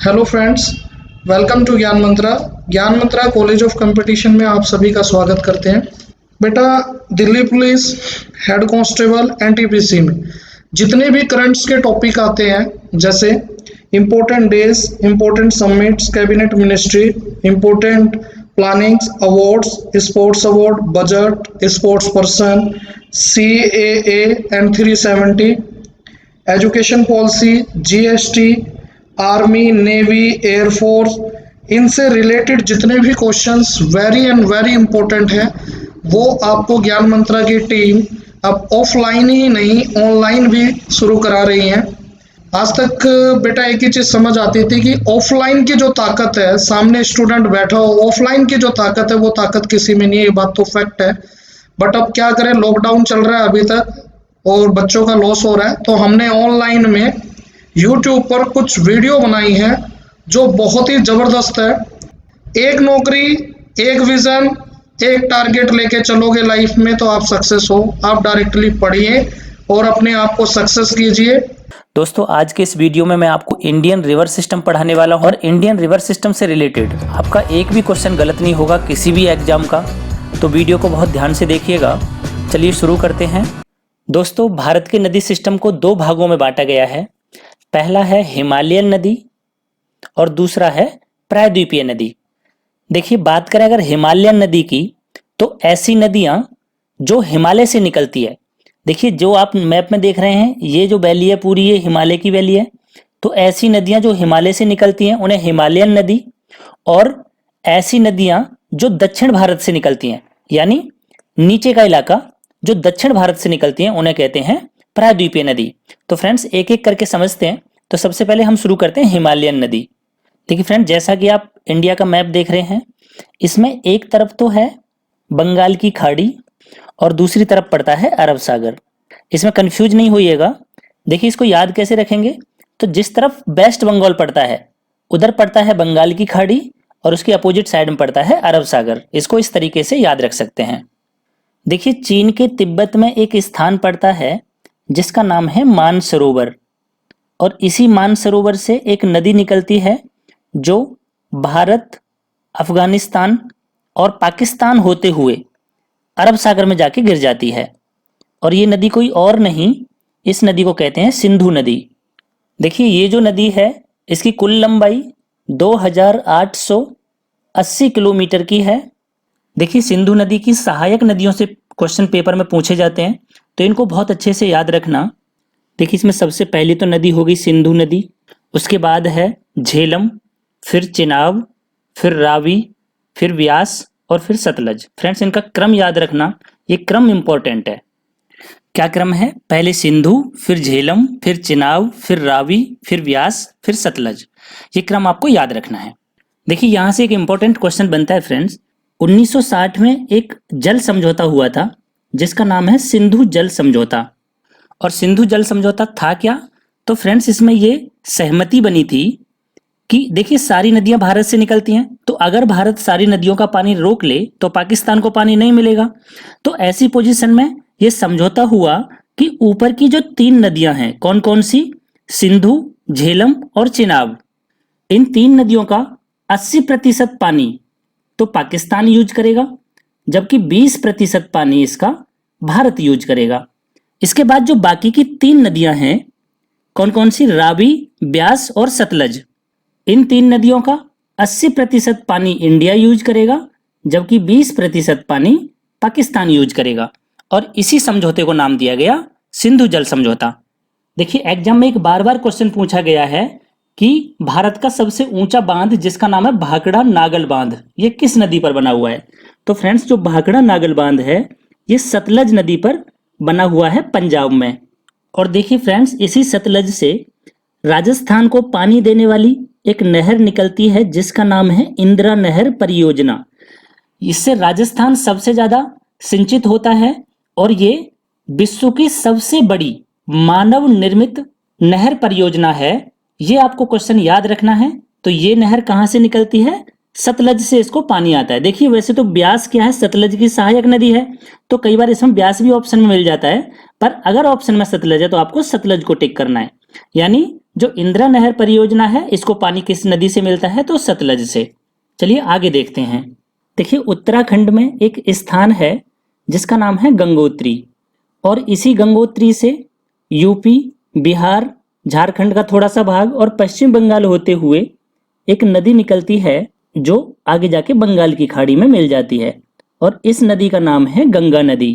Hello friends, welcome to ज्ञान मंत्रा। ज्ञान मंत्रा college of competition में आप सभी का स्वागत करते हैं। बेटा, Delhi police head constable NTPC में जितने भी करंट्स के टॉपिक आते हैं, जैसे important days, important summits, cabinet ministry, important plannings, awards, sports award, budget, sports person, CAA and 370, education policy, GST, army, navy, air force, इनसे रिलेटेड जितने भी questions very and very important हैं, वो आपको ज्ञान मंत्रा की टीम अब ऑफलाइन ही नहीं ऑनलाइन भी शुरू करा रही है। आज तक बेटा एक ही चीज समझ आती थी कि ऑफलाइन की जो ताकत है, सामने स्टूडेंट बैठा हो, ऑफलाइन की जो ताकत है वो ताकत किसी में नहीं है, ये बात तो फैक्ट है। बट अब क्या करें, लॉकडाउन चल रहा है अभी तक और बच्चों का लॉस हो रहा है, तो हमने ऑनलाइन में यूट्यूब पर कुछ वीडियो बनाई है जो बहुत ही जबरदस्त है। एक नौकरी, एक विजन, एक टारगेट लेके चलोगे लाइफ में तो आप सक्सेस हो। आप डायरेक्टली पढ़िए और अपने आप को सक्सेस कीजिए। दोस्तों, आज के इस वीडियो में मैं आपको इंडियन रिवर सिस्टम पढ़ाने वाला हूं और इंडियन रिवर सिस्टम से रिलेटेड आपका एक भी क्वेश्चन गलत नहीं होगा किसी भी एग्जाम का, तो वीडियो को बहुत ध्यान से देखिएगा। चलिए शुरू करते हैं। दोस्तों, भारत के नदी सिस्टम को दो भागों में बांटा गया है। पहला है हिमालयन नदी और दूसरा है प्रायद्वीपीय नदी। देखिए, बात करें अगर हिमालयन नदी की, तो ऐसी नदियां जो हिमालय से निकलती है। देखिए, जो आप मैप में देख रहे हैं, ये जो वैली है पूरी, ये हिमालय की वैली है। तो ऐसी नदियां जो हिमालय से निकलती हैं उन्हें हिमालयन नदी, और ऐसी नदियां जो दक्षिण भारत से निकलती हैं, यानी नीचे का इलाका जो दक्षिण भारत से निकलती हैं, उन्हें कहते हैं प्रायद्वीपीय नदी। तो फ्रेंड्स, एक एक करके समझते हैं। तो सबसे पहले हम शुरू करते हैं हिमालयन नदी। देखिए फ्रेंड, जैसा कि आप इंडिया का मैप देख रहे हैं, इसमें एक तरफ तो है बंगाल की खाड़ी और दूसरी तरफ पड़ता है अरब सागर। इसमें कंफ्यूज नहीं होइएगा। देखिए, इसको याद कैसे रखेंगे, तो जिस तरफ वेस्ट बंगाल पड़ता है उधर पड़ता है बंगाल की खाड़ी और उसके अपोजिट साइड में पड़ता है अरब सागर। इसको इस तरीके से याद रख सकते हैं। देखिए, चीन के तिब्बत में एक स्थान पड़ता है जिसका नाम है मानसरोवर, और इसी मानसरोवर से एक नदी निकलती है जो भारत, अफगानिस्तान और पाकिस्तान होते हुए अरब सागर में जाके गिर जाती है। और ये नदी कोई और नहीं, इस नदी को कहते हैं सिंधु नदी। देखिए, ये जो नदी है इसकी कुल लंबाई 2880 किलोमीटर की है। देखिए, सिंधु नदी की सहायक नदियों से क्वेश्चन पेपर में पूछे जाते हैं, तो इनको बहुत अच्छे से याद रखना। देखिए, इसमें सबसे पहली तो नदी होगी सिंधु नदी, उसके बाद है झेलम, फिर चिनाब, फिर रावी, फिर व्यास और फिर सतलज। फ्रेंड्स, इनका क्रम याद रखना, ये क्रम इंपॉर्टेंट है। क्या क्रम है? पहले सिंधु, फिर झेलम, फिर चिनाब, फिर रावी, फिर व्यास, फिर सतलज। ये क्रम आपको याद रखना है। देखिए, यहां से एक इंपॉर्टेंट क्वेश्चन बनता है फ्रेंड्स। 1960 में एक जल समझौता हुआ था जिसका नाम है सिंधु जल समझौता। और सिंधु जल समझौता था क्या? तो फ्रेंड्स, इसमें ये सहमति बनी थी कि देखिए, सारी नदियां भारत से निकलती हैं, तो अगर भारत सारी नदियों का पानी रोक ले तो पाकिस्तान को पानी नहीं मिलेगा। तो ऐसी पोजीशन में यह समझौता हुआ कि ऊपर की जो तीन नदियां हैं, कौन कौन सी? सिंधु, झेलम और चिनाब, इन तीन नदियों का 80% पानी तो पाकिस्तान यूज करेगा, जबकि 20% पानी इसका भारत यूज करेगा। इसके बाद जो बाकी की तीन नदियां हैं, कौन कौन सी? रावी, ब्यास और सतलज। इन तीन नदियों का 80% पानी इंडिया यूज करेगा, जबकि 20% पानी पाकिस्तान यूज करेगा। और इसी समझौते को नाम दिया गया सिंधु जल समझौता। देखिए, एग्जाम में एक बार बार क्वेश्चन पूछा गया है कि भारत का सबसे ऊंचा बांध जिसका नाम है भाखड़ा नागल बांध, ये किस नदी पर बना हुआ है? तो फ्रेंड्स, जो भाखड़ा नागल बांध है ये सतलज नदी पर बना हुआ है पंजाब में। और देखिए फ्रेंड्स, इसी सतलज से राजस्थान को पानी देने वाली एक नहर निकलती है जिसका नाम है इंदिरा नहर परियोजना। इससे राजस्थान सबसे ज्यादा सिंचित होता है और ये विश्व की सबसे बड़ी मानव निर्मित नहर परियोजना है। ये आपको क्वेश्चन याद रखना है। तो ये नहर कहां से निकलती है? सतलज से इसको पानी आता है। देखिए, वैसे तो ब्यास क्या है? सतलज की सहायक नदी है, तो कई बार इसमें ब्यास भी ऑप्शन में मिल जाता है, पर अगर ऑप्शन में सतलज है तो आपको सतलज को टिक करना है। यानी जो इंदिरा नहर परियोजना है इसको पानी किस नदी से मिलता है? तो सतलज से। चलिए आगे देखते हैं। देखिए उत्तराखंड में एक स्थान है जिसका नाम है गंगोत्री, और इसी गंगोत्री से यूपी, बिहार, झारखंड का थोड़ा सा भाग और पश्चिम बंगाल होते हुए एक नदी निकलती है जो आगे जाके बंगाल की खाड़ी में मिल जाती है, और इस नदी का नाम है गंगा नदी।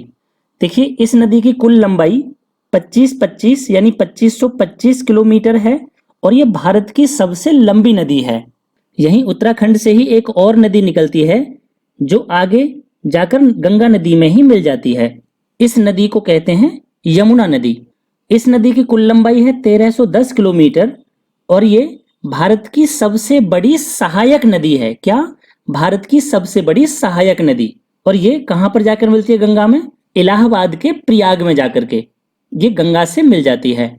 देखिए इस नदी की कुल लंबाई 25 यानी 2525 किलोमीटर है, और ये भारत की सबसे लंबी नदी है। यहीं उत्तराखंड से ही एक और नदी निकलती है जो आगे जाकर गंगा नदी में ही मिल जाती है। इस नदी को कहते हैं यमुना नदी। इस नदी की कुल लंबाई है 1310 किलोमीटर, और ये भारत की सबसे बड़ी सहायक नदी है। क्या? भारत की सबसे बड़ी सहायक नदी। और ये कहां पर जाकर मिलती है गंगा में? इलाहाबाद के प्रयाग में जाकर के ये गंगा से मिल जाती है।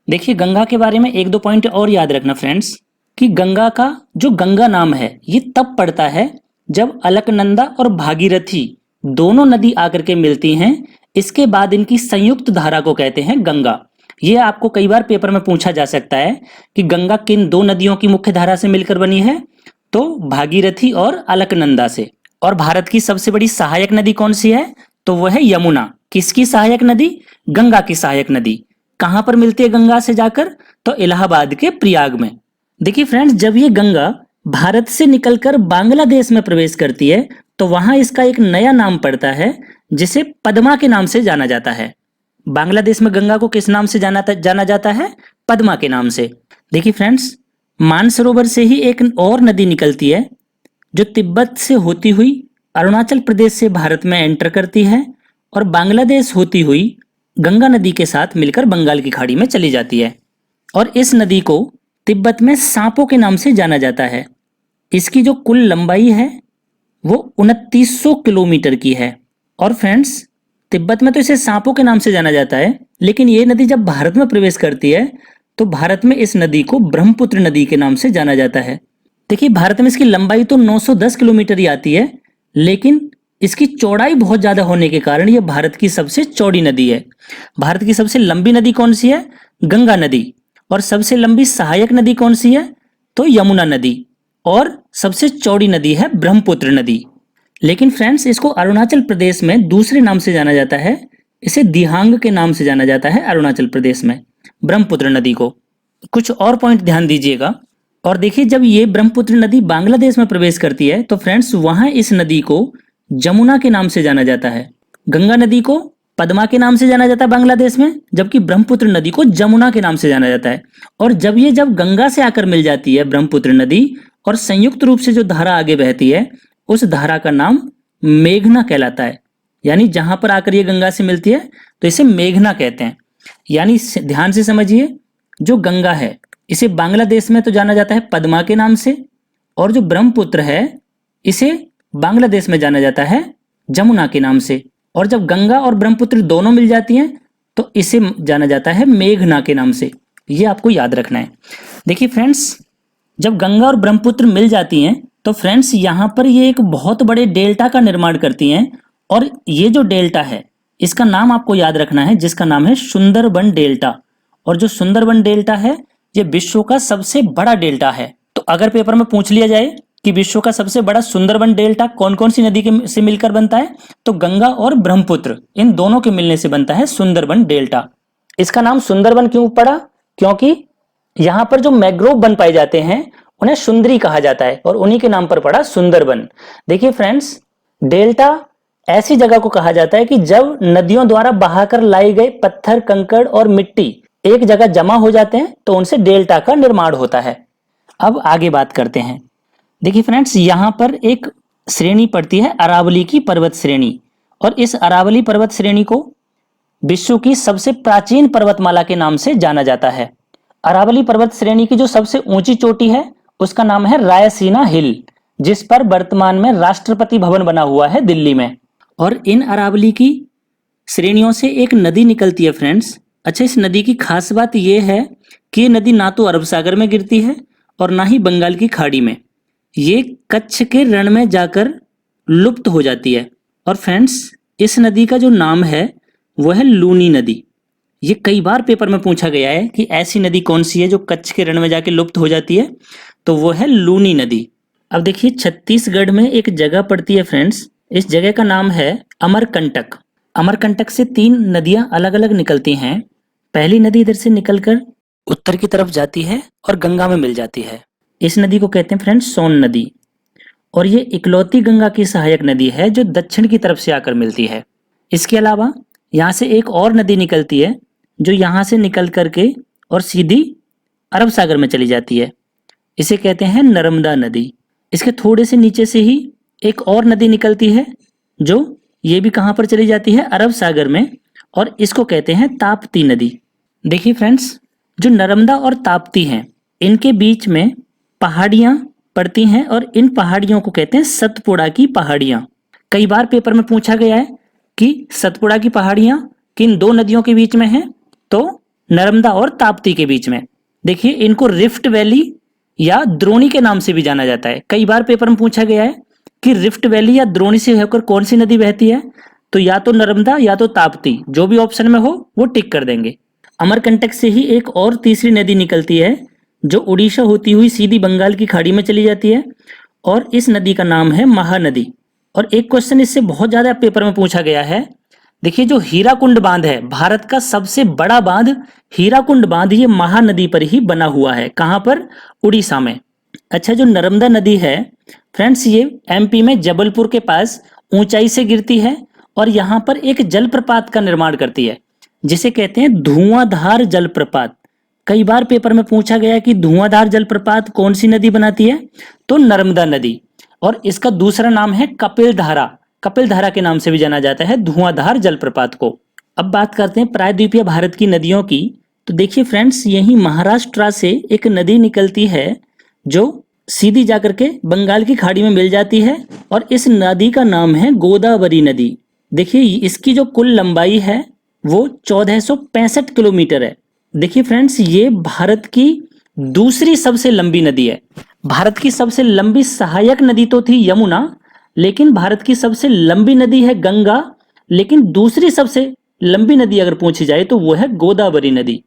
देखिए गंगा के बारे में एक दो पॉइंट और याद रखना फ्रेंड्स, कि गंगा का जो गंगा नाम है ये तब पड़ता है जब अलकनंदा और भागीरथी दोनों नदी आकर के मिलती हैं। इसके बाद इनकी संयुक्त धारा को कहते हैं गंगा। ये आपको कई बार पेपर में पूछा जा सकता है कि गंगा किन दो नदियों की मुख्य धारा से मिलकर बनी है? तो भागीरथी और अलकनंदा से। और भारत की सबसे बड़ी सहायक नदी कौन सी है? तो वह है यमुना। किसकी सहायक नदी? गंगा की सहायक नदी। कहां पर मिलती है गंगा से जाकर? तो इलाहाबाद के प्रयाग में। देखिए फ्रेंड्स, जब ये गंगा भारत से निकलकर बांग्लादेश में प्रवेश करती है तो वहां इसका एक नया नाम पड़ता है जिसे पद्मा के नाम से जाना जाता है। बांग्लादेश में गंगा को किस नाम से जाना जाता है? पद्मा के नाम से। देखिए फ्रेंड्स, मानसरोवर से ही एक और नदी निकलती है जो तिब्बत से होती हुई अरुणाचल प्रदेश से भारत में एंटर करती है और बांग्लादेश होती हुई गंगा नदी के साथ मिलकर बंगाल की खाड़ी में चली जाती है। और इस नदी को तिब्बत में सांपो के नाम से जाना जाता है। इसकी जो कुल लंबाई है वो 2900 किलोमीटर की है। और फ्रेंड्स, तिब्बत में तो इसे सांपो के नाम से जाना जाता है, लेकिन ये नदी जब भारत में प्रवेश करती है तो भारत में इस नदी को ब्रह्मपुत्र नदी के नाम से जाना जाता है। देखिए भारत में इसकी लंबाई तो 910 किलोमीटर ही आती है, लेकिन इसकी चौड़ाई बहुत ज्यादा होने के कारण यह भारत की सबसे चौड़ी नदी है। भारत की सबसे लंबी नदी कौन सी है? गंगा नदी। और सबसे लंबी सहायक नदी कौन सी है? तो यमुना नदी। और सबसे चौड़ी नदी है ब्रह्मपुत्र नदी। लेकिन फ्रेंड्स, इसको अरुणाचल प्रदेश में दूसरे नाम से जाना जाता है। इसे दिहांग के नाम से जाना जाता है अरुणाचल प्रदेश में, ब्रह्मपुत्र नदी को। कुछ और पॉइंट ध्यान दीजिएगा। और देखिए, जब ये ब्रह्मपुत्र नदी बांग्लादेश में प्रवेश करती है तो फ्रेंड्स वहां इस नदी को जमुना के नाम से जाना जाता है। गंगा नदी को पद्मा के नाम से जाना जाता है बांग्लादेश में, जबकि ब्रह्मपुत्र नदी को जमुना के नाम से जाना जाता है। और जब गंगा से आकर मिल जाती है ब्रह्मपुत्र नदी और संयुक्त रूप से जो धारा आगे बहती है उस धारा का नाम मेघना कहलाता है। यानी जहां पर आकर ये गंगा से मिलती है तो इसे मेघना कहते हैं। यानी ध्यान से समझिए, जो गंगा है इसे बांग्लादेश में तो जाना जाता है पद्मा के नाम से, और जो ब्रह्मपुत्र है इसे बांग्लादेश में जाना जाता है जमुना के नाम से। और जब गंगा और ब्रह्मपुत्र दोनों मिल जाती हैं तो इसे जाना जाता है मेघना के नाम से। ये आपको याद रखना है। देखिए फ्रेंड्स, जब गंगा और ब्रह्मपुत्र मिल जाती हैं तो फ्रेंड्स यहाँ पर ये एक बहुत बड़े डेल्टा का निर्माण करती हैं, और ये जो डेल्टा है इसका नाम आपको याद रखना है, जिसका नाम है सुंदरबन डेल्टा। और जो सुंदरबन डेल्टा है ये विश्व का सबसे बड़ा डेल्टा है। तो अगर पेपर में पूछ लिया जाए कि विश्व का सबसे बड़ा सुंदरबन डेल्टा कौन कौन सी नदी के से मिलकर बनता है, तो गंगा और ब्रह्मपुत्र इन दोनों के मिलने से बनता है सुंदरबन डेल्टा। इसका नाम सुंदरबन क्यों पड़ा? क्योंकि यहाँ पर जो मैग्रोव बन पाए जाते हैं उन्हें सुंदरी कहा जाता है, और उन्हीं के नाम पर पड़ा सुंदरबन। देखिए फ्रेंड्स, डेल्टा ऐसी जगह को कहा जाता है कि जब नदियों द्वारा बहाकर लाए गए पत्थर, कंकड़ और मिट्टी एक जगह जमा हो जाते हैं तो उनसे डेल्टा का निर्माण होता है। अब आगे बात करते हैं। देखिए फ्रेंड्स, यहाँ पर एक श्रेणी पड़ती है अरावली की पर्वत श्रेणी, और इस अरावली पर्वत श्रेणी को विश्व की सबसे प्राचीन पर्वतमाला के नाम से जाना जाता है। अरावली पर्वत श्रेणी की जो सबसे ऊंची चोटी है उसका नाम है रायसीना हिल, जिस पर वर्तमान में राष्ट्रपति भवन बना हुआ है दिल्ली में। और इन अरावली की श्रेणियों से एक नदी निकलती है फ्रेंड्स। अच्छा, इस नदी की खास बात यह है कि ये नदी ना तो अरब सागर में गिरती है और ना ही बंगाल की खाड़ी में। ये कच्छ के रण में जाकर लुप्त हो जाती है। और फ्रेंड्स, इस नदी का जो नाम है वह है लूनी नदी। ये कई बार पेपर में पूछा गया है कि ऐसी नदी कौन सी है जो कच्छ के रण में जाके लुप्त हो जाती है, तो वो है लूनी नदी। अब देखिए छत्तीसगढ़ में एक जगह पड़ती है फ्रेंड्स, इस जगह का नाम है अमरकंटक। अमरकंटक से 3 नदियां अलग अलग निकलती हैं। पहली नदी इधर से निकलकर उत्तर की तरफ जाती है और गंगा में मिल जाती है। इस नदी को कहते हैं फ्रेंड्स सोन नदी, और ये इकलौती गंगा की सहायक नदी है जो दक्षिण की तरफ से आकर मिलती है। इसके अलावा यहाँ से एक और नदी निकलती है जो यहाँ से निकल करके और सीधी अरब सागर में चली जाती है, इसे कहते हैं नर्मदा नदी। इसके थोड़े से नीचे से ही एक और नदी निकलती है जो ये भी कहाँ पर चली जाती है, अरब सागर में, और इसको कहते हैं ताप्ती नदी। देखिए फ्रेंड्स, जो नर्मदा और ताप्ती हैं इनके बीच में पहाड़ियाँ पड़ती हैं और इन पहाड़ियों को कहते हैं सतपुड़ा की पहाड़ियाँ। कई बार पेपर में पूछा गया है कि सतपुड़ा की पहाड़ियाँ किन 2 नदियों के बीच में हैं, तो नर्मदा और ताप्ती के बीच में। देखिए इनको रिफ्ट वैली या द्रोणी के नाम से भी जाना जाता है। कई बार पेपर में पूछा गया है कि रिफ्ट वैली या द्रोणी से होकर कौन सी नदी बहती है, तो या तो नर्मदा या तो ताप्ती, जो भी ऑप्शन में हो वो टिक कर देंगे। अमरकंटक से ही एक और तीसरी नदी निकलती है जो उड़ीसा होती हुई सीधी बंगाल की खाड़ी में चली जाती है, और इस नदी का नाम है महानदी। और एक क्वेश्चन इससे बहुत ज्यादा पेपर में पूछा गया है। देखिए जो हीराकुंड बांध है, भारत का सबसे बड़ा बांध हीराकुंड बांध, ये महानदी पर ही बना हुआ है। कहां पर? उड़ीसा में। अच्छा, जो नर्मदा नदी है फ्रेंड्स, ये एमपी में जबलपुर के पास ऊंचाई से गिरती है और यहाँ पर एक जलप्रपात का निर्माण करती है जिसे कहते हैं धुआंधार जलप्रपात। कई बार पेपर में पूछा गया कि धुआंधार जलप्रपात कौन सी नदी बनाती है, तो नर्मदा नदी, और इसका दूसरा नाम है कपिल धारा। कपिल धारा के नाम से भी जाना जाता है धुआंधार जलप्रपात को। अब बात करते हैं प्रायद्वीपीय भारत की नदियों की। तो देखिए फ्रेंड्स, यही महाराष्ट्र से एक नदी निकलती है जो सीधी जाकर के बंगाल की खाड़ी में मिल जाती है, और इस नदी का नाम है गोदावरी नदी। देखिए इसकी जो कुल लंबाई है वो 1465 किलोमीटर है। देखिए फ्रेंड्स, ये भारत की दूसरी सबसे लंबी नदी है। भारत की सबसे लंबी सहायक नदी तो थी यमुना, लेकिन भारत की सबसे लंबी नदी है गंगा, लेकिन दूसरी सबसे लंबी नदी अगर पूछी जाए तो वो है गोदावरी नदी।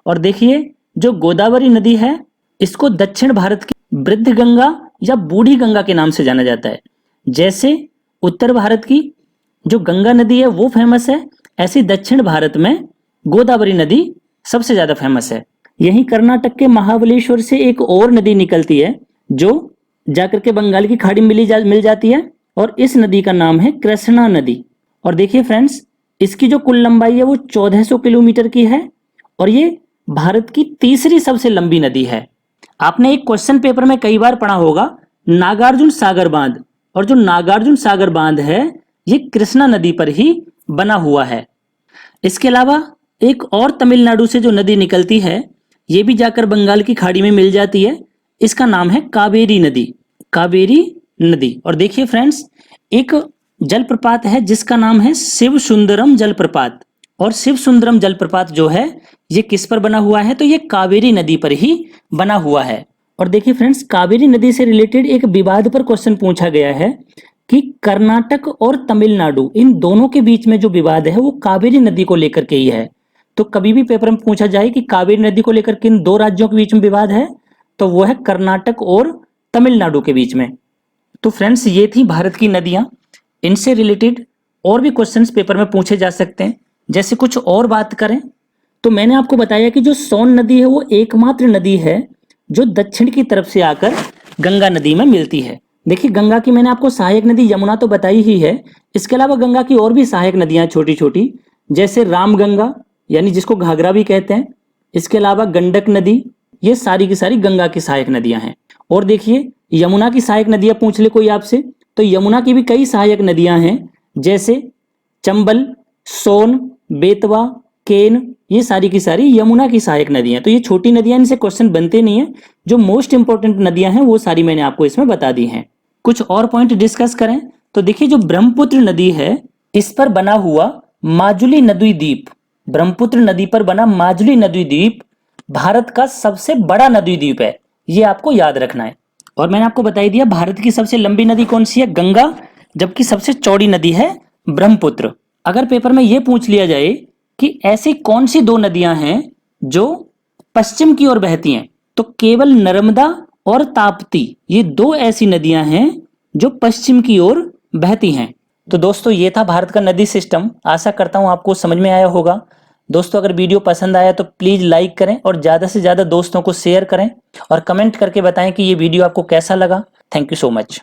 और देखिए जो गोदावरी नदी है इसको दक्षिण भारत की वृद्ध गंगा या बूढ़ी गंगा के नाम से जाना जाता है। जैसे उत्तर भारत की जो गंगा नदी है वो फेमस है, ऐसी दक्षिण भारत में गोदावरी नदी सबसे ज्यादा फेमस है। यहीं कर्नाटक के महाबलेश्वर से एक और नदी निकलती है जो जाकर के बंगाल की खाड़ी में मिल जाती है, और इस नदी का नाम है कृष्णा नदी। और देखिए फ्रेंड्स, इसकी जो कुल लंबाई है वो 1400 किलोमीटर की है, और ये भारत की तीसरी सबसे लंबी नदी है। आपने एक क्वेश्चन पेपर में कई बार पढ़ा होगा नागार्जुन सागर बांध, और जो नागार्जुन सागर बांध है ये कृष्णा नदी पर ही बना हुआ है। इसके अलावा एक और तमिलनाडु से जो नदी निकलती है ये भी जाकर बंगाल की खाड़ी में मिल जाती है, इसका नाम है कावेरी नदी। कावेरी नदी। और देखिए फ्रेंड्स, एक जलप्रपात है जिसका नाम है शिव सुंदरम जलप्रपात, और शिव सुंदरम जलप्रपात जो है ये किस पर बना हुआ है, तो ये कावेरी नदी पर ही बना हुआ है। और देखिए फ्रेंड्स, कावेरी नदी से रिलेटेड एक विवाद पर क्वेश्चन पूछा गया है कि कर्नाटक और तमिलनाडु इन दोनों के बीच में जो विवाद है वो कावेरी नदी को लेकर के ही है। तो कभी भी पेपर में पूछा जाए कि कावेरी नदी को लेकर किन 2 राज्यों के बीच में विवाद है, तो वो है कर्नाटक और तमिलनाडु के बीच में। तो फ्रेंड्स, ये थी भारत की नदियां। इनसे रिलेटेड और भी क्वेश्चंस पेपर में पूछे जा सकते हैं। जैसे कुछ और बात करें तो मैंने आपको बताया कि जो सोन नदी है वो एकमात्र नदी है जो दक्षिण की तरफ से आकर गंगा नदी में मिलती है। देखिए गंगा की मैंने आपको सहायक नदी यमुना तो बताई ही है, इसके अलावा गंगा की और भी सहायक नदियां छोटी छोटी, जैसे रामगंगा यानी जिसको घाघरा भी कहते हैं, इसके अलावा गंडक नदी, ये सारी की सारी गंगा की सहायक नदियां हैं। और देखिए यमुना की सहायक नदियां पूछ ले कोई आपसे, तो यमुना की भी कई सहायक नदियां हैं, जैसे चंबल, सोन, बेतवा, केन, ये सारी की सारी यमुना की सहायक नदियां। तो ये छोटी नदियां, इनसे क्वेश्चन बनते नहीं है। जो मोस्ट इंपॉर्टेंट नदियां हैं वो सारी मैंने आपको इसमें बता दी हैं। कुछ और पॉइंट डिस्कस करें तो देखिए जो ब्रह्मपुत्र नदी है इस पर बना हुआ माजुली नदी द्वीप, ब्रह्मपुत्र नदी पर बना माजुली नदी द्वीप भारत का सबसे बड़ा नदी द्वीप है, ये आपको याद रखना है। और मैंने आपको बता ही दिया भारत की सबसे लंबी नदी कौन सी है, गंगा, जबकि सबसे चौड़ी नदी है ब्रह्मपुत्र। अगर पेपर में ये पूछ लिया जाए कि ऐसी कौन सी दो नदियां हैं जो पश्चिम की ओर बहती हैं। तो केवल नर्मदा और ताप्ती, ये दो ऐसी नदियां हैं जो पश्चिम की ओर बहती हैं। तो दोस्तों ये था भारत का नदी सिस्टम। आशा करता हूं आपको समझ में आया होगा। दोस्तों अगर वीडियो पसंद आया तो प्लीज लाइक करें और ज्यादा से ज्यादा दोस्तों को शेयर करें और कमेंट करके बताएं कि ये वीडियो आपको कैसा लगा। Thank you so much.